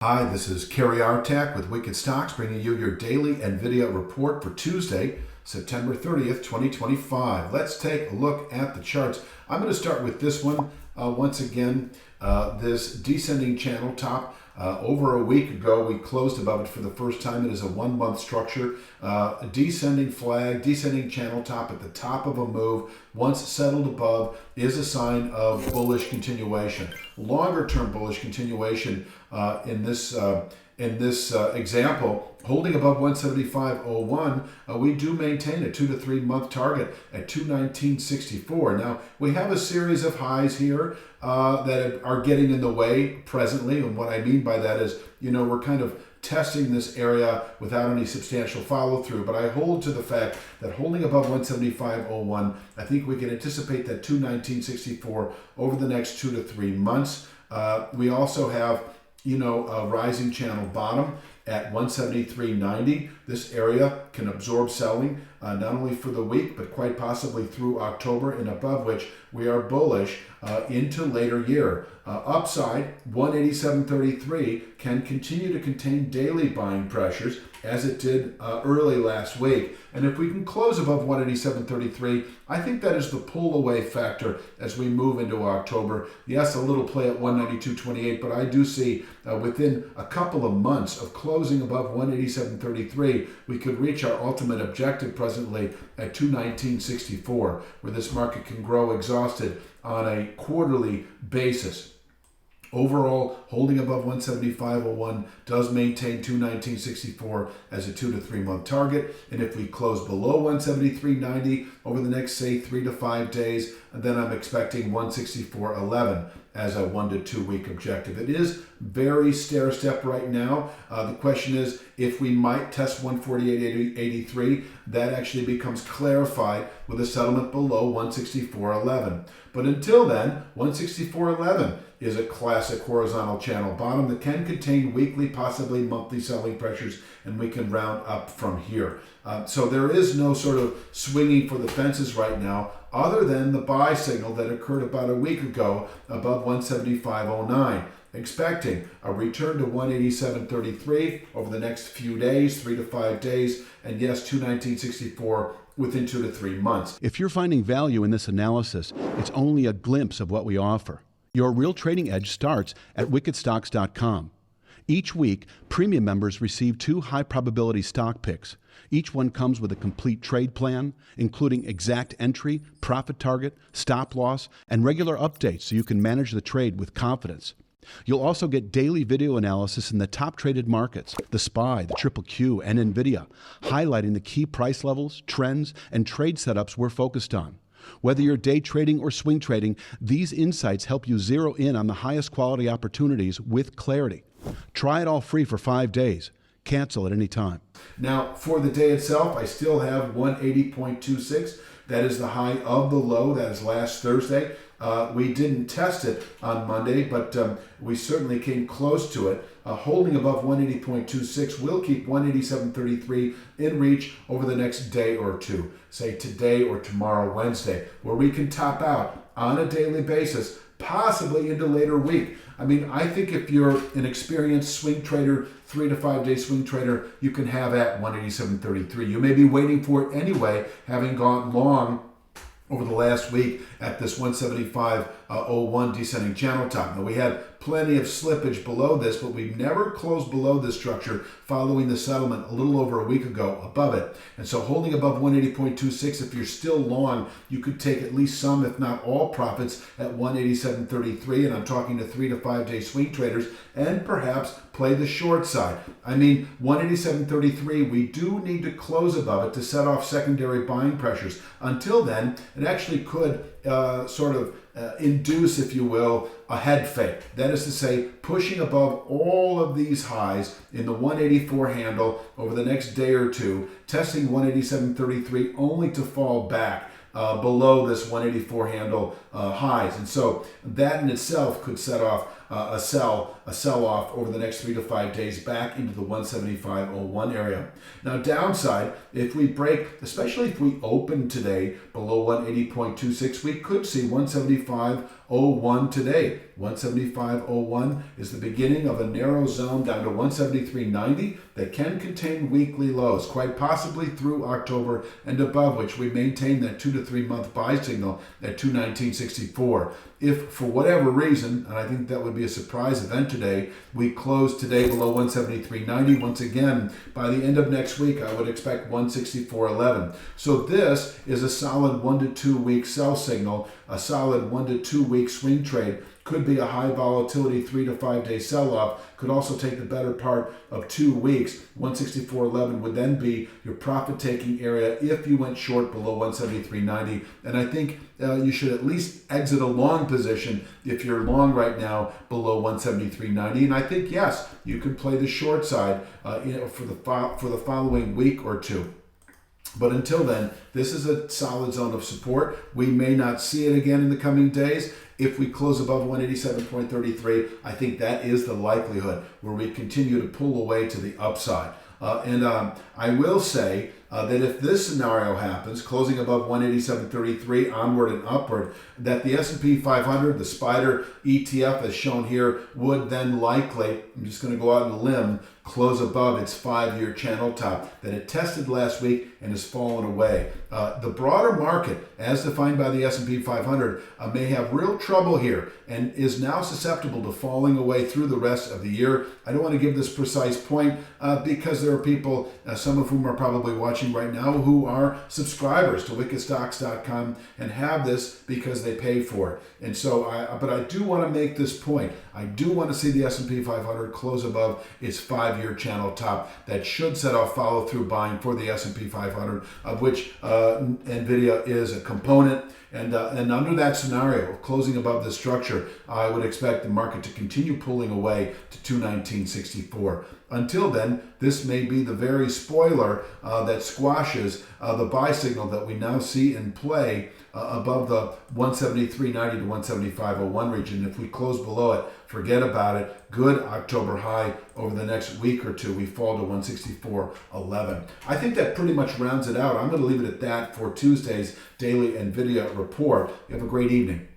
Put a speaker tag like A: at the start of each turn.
A: Hi, this is Kerry Artak with Wicked Stocks, bringing you your daily NVIDIA report for Tuesday, September 30th, 2025. Let's take a look at the charts. I'm going to start with this one. Once again, this descending channel top. Over a week ago, we closed above it for the first time. It is a 1 month structure. A descending flag, descending channel top at the top of a move, once settled above, is a sign of bullish continuation. Longer term bullish continuation in this example, holding above 175.01, we do maintain a 2 to 3 month target at 219.64. Now, we have a series of highs here that are getting in the way presently. And what I mean by that is, we're kind of testing this area without any substantial follow through. But I hold to the fact that holding above 175.01, I think we can anticipate that 219.64 over the next 2 to 3 months. We also have a rising channel bottom at 173.90. This area can absorb selling not only for the week, but quite possibly through October, and above which we are bullish into later year. Upside, 187.33 can continue to contain daily buying pressures as it did early last week. And if we can close above 187.33, I think that is the pull away factor as we move into October. Yes, a little play at 192.28, but I do see within a couple of months of closing above 187.33, we could reach our ultimate objective presently at 219.64, where this market can grow exhausted on a quarterly basis. Overall, holding above 175.01 does maintain 219.64 as a 2 to 3 month target. And if we close below 173.90 over the next, say, 3 to 5 days, then I'm expecting 164.11 as a 1 to 2 week objective. It is very stair-step right now. The question is if we might test 148.83, that actually becomes clarified with a settlement below 164.11. But until then, 164.11 is a classic horizontal channel bottom that can contain weekly, possibly monthly selling pressures, and we can round up from here. So there is no sort of swinging for the fences right now, other than the buy signal that occurred about a week ago above 175.09. Expecting a return to 187.33 over the next few days, 3 to 5 days, and yes, 219.64 within 2 to 3 months.
B: If you're finding value in this analysis, it's only a glimpse of what we offer. Your real trading edge starts at wickedstocks.com. Each week, premium members receive 2 high-probability stock picks. Each one comes with a complete trade plan, including exact entry, profit target, stop loss, and regular updates so you can manage the trade with confidence. You'll also get daily video analysis in the top traded markets, the SPY, the Triple Q, and NVIDIA, highlighting the key price levels, trends, and trade setups we're focused on. Whether you're day trading or swing trading, these insights help you zero in on the highest quality opportunities with clarity. Try it all free for 5 days. Cancel at any time.
A: Now, for the day itself, I still have 180.26. That is the high of the low. That is last Thursday. We didn't test it on Monday, but we certainly came close to it. Holding above 180.26 will keep 187.33 in reach over the next day or two, say today or tomorrow, Wednesday, where we can top out on a daily basis, possibly into later week. I mean, I think if you're an experienced swing trader, 3 to 5 day swing trader, you can have at 187.33. You may be waiting for it anyway, having gone long over the last week at this 175.01 descending channel top. Now, we had plenty of slippage below this, but we've never closed below this structure following the settlement a little over a week ago above it. And so holding above 180.26, if you're still long, you could take at least some, if not all, profits at 187.33. And I'm talking to 3 to 5 day swing traders, and perhaps play the short side. I mean, 187.33, we do need to close above it to set off secondary buying pressures. Until then, it actually could induce, if you will, a head fake. That is to say, pushing above all of these highs in the 184 handle over the next day or two, testing 187.33 only to fall back below this 184 handle highs. And so that in itself could set off a sell a sell-off over the next 3 to 5 days back into the 175.01 area. Now downside, if we break, especially if we open today below 180.26, we could see 175.01 today. 175.01 is the beginning of a narrow zone down to 173.90 that can contain weekly lows, quite possibly through October and above which we maintain that 2 to 3 month buy signal at 219.64. If for whatever reason, and I think that would be a surprise event today, we close today below 173.90, once again, by the end of next week, I would expect 164.11. So this is a solid 1 to 2 week sell signal, a solid 1 to 2 week swing trade. Could be a high volatility 3 to 5 day sell-off. Could also take the better part of 2 weeks. 164.11 would then be your profit-taking area if you went short below 173.90. And I think you should at least exit a long position if you're long right now below 173.90. And I think, yes, you can play the short side for the following week or two. But until then, this is a solid zone of support. We may not see it again in the coming days. If we close above 187.33, I think that is the likelihood where we continue to pull away to the upside. I will say that if this scenario happens, closing above 187.33 onward and upward, that the S&P 500, the SPDR ETF as shown here, would then likely, I'm just going to go out on a limb, close above its 5-year channel top that it tested last week and has fallen away. The broader market, as defined by the S&P 500, may have real trouble here and is now susceptible to falling away through the rest of the year. I don't want to give this precise point because there are people, some of whom are probably watching right now, who are subscribers to wickedstocks.com and have this because they pay for it. And so, but I do want to make this point. I do want to see the S&P 500 close above its 5-year channel top. That should set off follow-through buying for the S&P 500, of which NVIDIA is a component. And under that scenario of closing above this structure, I would expect the market to continue pulling away to 219.64. Until then, this may be the very spoiler that squashes the buy signal that we now see in play above the 173.90 to 175.01 region. If we close below it, forget about it. Good October high over the next week or two. We fall to 164.11. I think that pretty much rounds it out. I'm going to leave it at that for Tuesday's daily NVIDIA report. You have a great evening.